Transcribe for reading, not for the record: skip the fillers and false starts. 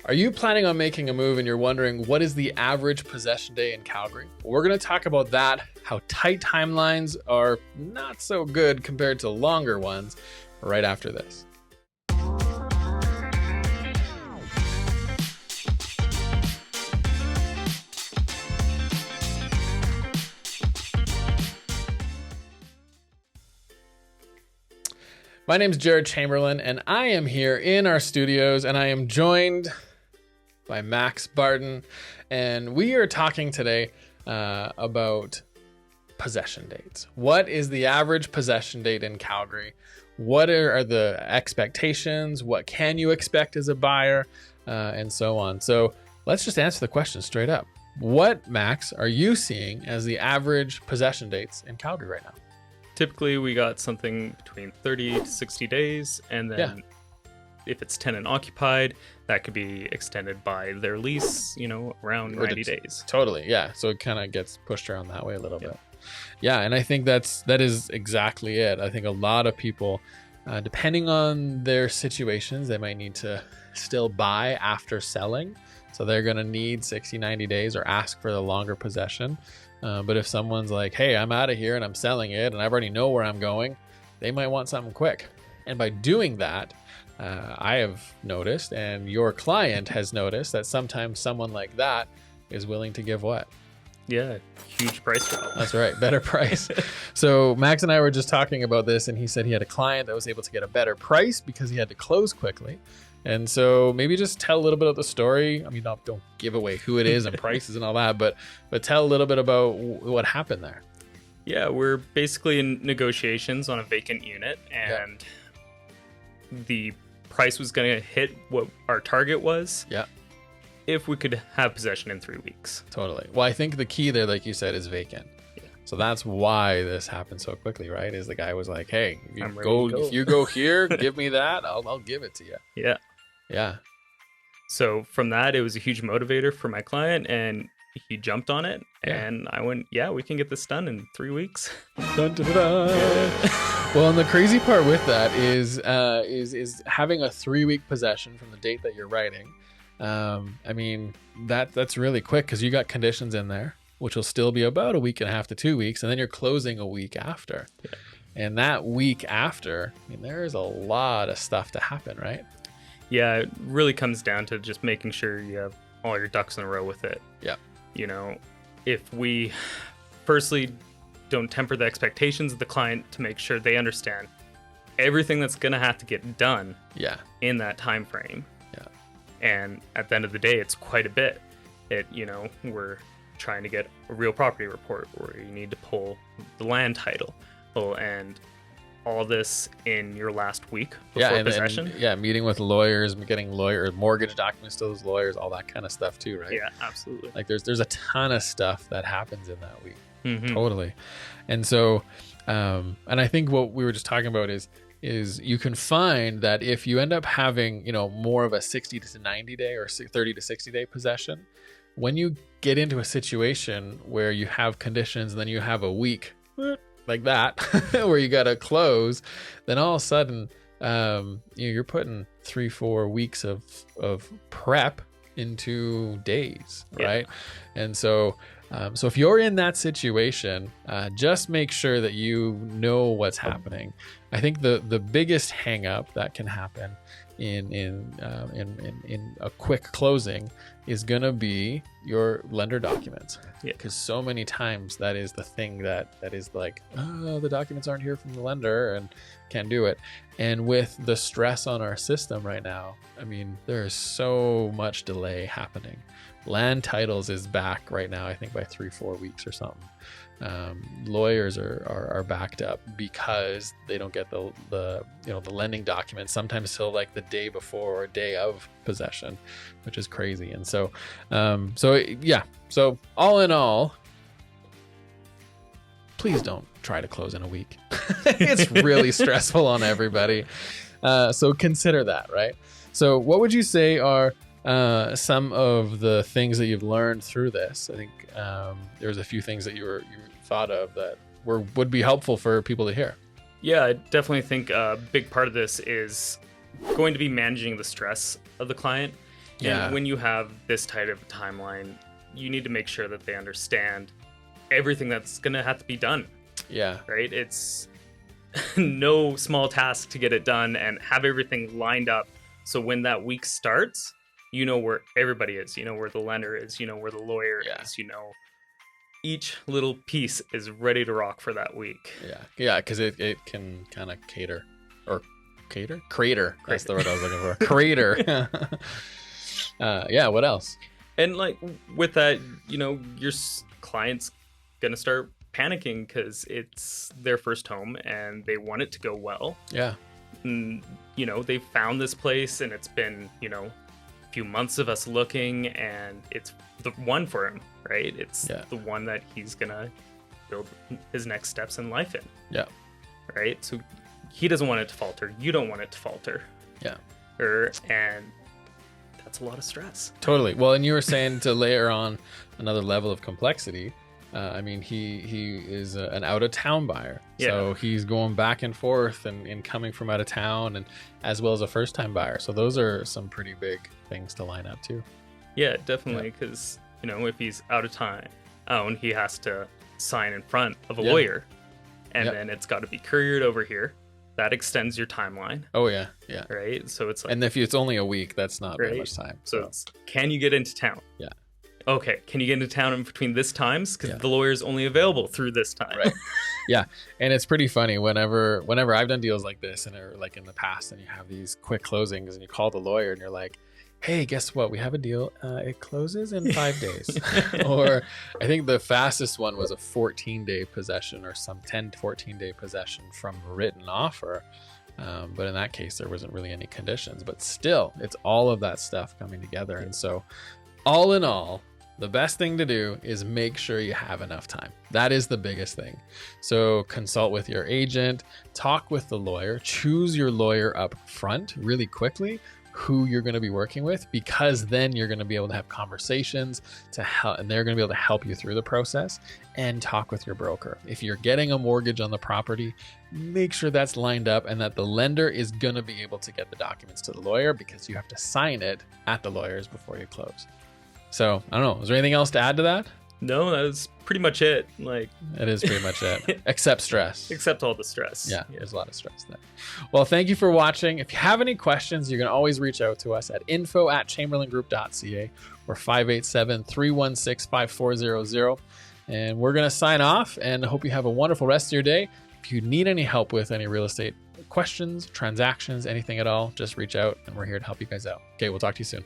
Are you planning on making a move and you're wondering what is the average possession day in Calgary? Well, we're going to talk about that, how tight timelines are not so good compared to longer ones, right after this. My name's Jared Chamberlain, and I am here in our studios, and I am joined by Max Barton, and we are talking today about possession dates. What is the average possession date in Calgary? What are the expectations? What can you expect as a buyer? And so on. So let's just answer the question straight up. What, Max, are you seeing as the average possession dates in Calgary right now? Typically, we got something between 30 to 60 days, and then if it's tenant occupied, that could be extended by their lease, around 90 days. Totally, yeah. So it kind of gets pushed around that way a little bit. Yeah, and I think that is exactly it. I think a lot of people, depending on their situations, they might need to still buy after selling. So they're going to need 60, 90 days or ask for the longer possession. But if someone's like, hey, I'm out of here and I'm selling it and I already know where I'm going, they might want something quick. And by doing that, I have noticed, and your client has noticed, that sometimes someone like that is willing to give what? Yeah, huge price drop. That's right, better price. So Max and I were just talking about this, and he said he had a client that was able to get a better price because he had to close quickly. And so maybe just tell a little bit of the story. I mean, don't give away who it is and prices and all that, but tell a little bit about what happened there. Yeah, we're basically in negotiations on a vacant unit, and the price was going to hit what our target was. Yeah. If we could have possession in 3 weeks. Totally. Well, I think the key there, like you said, is vacant. Yeah. So that's why this happened so quickly, right? Is the guy was like, hey, if you go here, give me that, I'll give it to you. Yeah. Yeah. So from that, it was a huge motivator for my client, and he jumped on it, and I went, yeah, we can get this done in 3 weeks. Dun, dun, dun, dun. Well, and the crazy part with that is having a 3-week possession from the date that you're writing. I mean, that's really quick because you got conditions in there, which will still be about a week and a half to 2 weeks, and then you're closing a week after. Yeah. And that week after, I mean, there is a lot of stuff to happen, right? Yeah, it really comes down to just making sure you have all your ducks in a row with it. Yeah. If we firstly don't temper the expectations of the client to make sure they understand everything that's going to have to get done in that time frame. Yeah. And at the end of the day, it's quite a bit. We're trying to get a real property report where you need to pull the land title and all this in your last week before possession. Meeting with lawyers, getting mortgage documents to those lawyers, all that kind of stuff too, right? Yeah, absolutely. Like there's a ton of stuff that happens in that week. Mm-hmm. Totally. And so, and I think what we were just talking about is you can find that if you end up having, more of a 60 to 90 day or 30 to 60 day possession, when you get into a situation where you have conditions and then you have a week like that where you got to close, then all of a sudden you're putting 3-4 weeks of prep into days, right? And so if you're in that situation, just make sure that you know what's happening. I think the biggest hang up that can happen in a quick closing is going to be your lender documents. Because so many times that is the thing that is like, oh, the documents aren't here from the lender and can't do it. And with the stress on our system right now, I mean, there is so much delay happening. Land titles is back right now, I think by 3-4 weeks or something. Lawyers are backed up because they don't get the lending documents sometimes till like the day before or day of possession, which is crazy. And so all in all, please don't try to close in a week. It's really stressful on everybody. So consider that, right? So what would you say are some of the things that you've learned through this? I think there's a few things that you thought of that would be helpful for people to hear. Yeah, I definitely think a big part of this is going to be managing the stress of the client. And when you have this tight of a timeline, you need to make sure that they understand everything that's going to have to be done. Yeah. Right? It's no small task to get it done and have everything lined up. So when that week starts, you know where everybody is, you know where the lender is, you know where the lawyer is, you know, each little piece is ready to rock for that week. Yeah, because it can kind of crater. That's the word I was looking for. Crater. What else? And like with that, you know, your client's gonna start panicking because it's their first home and they want it to go well. Yeah. And, you know, they found this place and it's been, you know, a few months of us looking, and it's the one for him, right? It's the one that he's gonna build his next steps in life in. Yeah. Right? So he doesn't want it to falter. You don't want it to falter. Yeah. And that's a lot of stress. Totally. Well, and you were saying to layer on another level of complexity. I mean, he is an out-of-town buyer. Yeah. So he's going back and forth and coming from out of town, and as well as a first-time buyer. So those are some pretty big things to line up too. Yeah, definitely. Because, you know, if he's out of town, he has to sign in front of a lawyer, and then it's got to be couriered over here. That extends your timeline. Oh, yeah. Yeah. Right? So it's like... And if it's only a week, that's not very much time. So it's, can you get into town? Yeah. Okay, can you get into town in between this times? Because the lawyer is only available through this time. Right. Yeah, and it's pretty funny whenever I've done deals like this, and or like in the past, and you have these quick closings, and you call the lawyer, and you're like, "Hey, guess what? We have a deal. It closes in 5 days." Or I think the fastest one was a 14-day possession, or some 10 to 14-day possession from written offer. But in that case, there wasn't really any conditions. But still, it's all of that stuff coming together, and so all in all, the best thing to do is make sure you have enough time. That is the biggest thing. So consult with your agent, talk with the lawyer, choose your lawyer up front really quickly, who you're going to be working with, because then you're going to be able to have conversations to help, and they're going to be able to help you through the process, and talk with your broker. If you're getting a mortgage on the property, make sure that's lined up and that the lender is going to be able to get the documents to the lawyer, because you have to sign it at the lawyer's before you close. So I don't know. Is there anything else to add to that? No, that was pretty much it. Like, it is pretty much it, except stress. Except all the stress. Yeah, there's a lot of stress there. Well, thank you for watching. If you have any questions, you can always reach out to us at info@chamberlaingroup.ca or 587-316-5400. And we're going to sign off, and hope you have a wonderful rest of your day. If you need any help with any real estate questions, transactions, anything at all, just reach out, and we're here to help you guys out. Okay, we'll talk to you soon.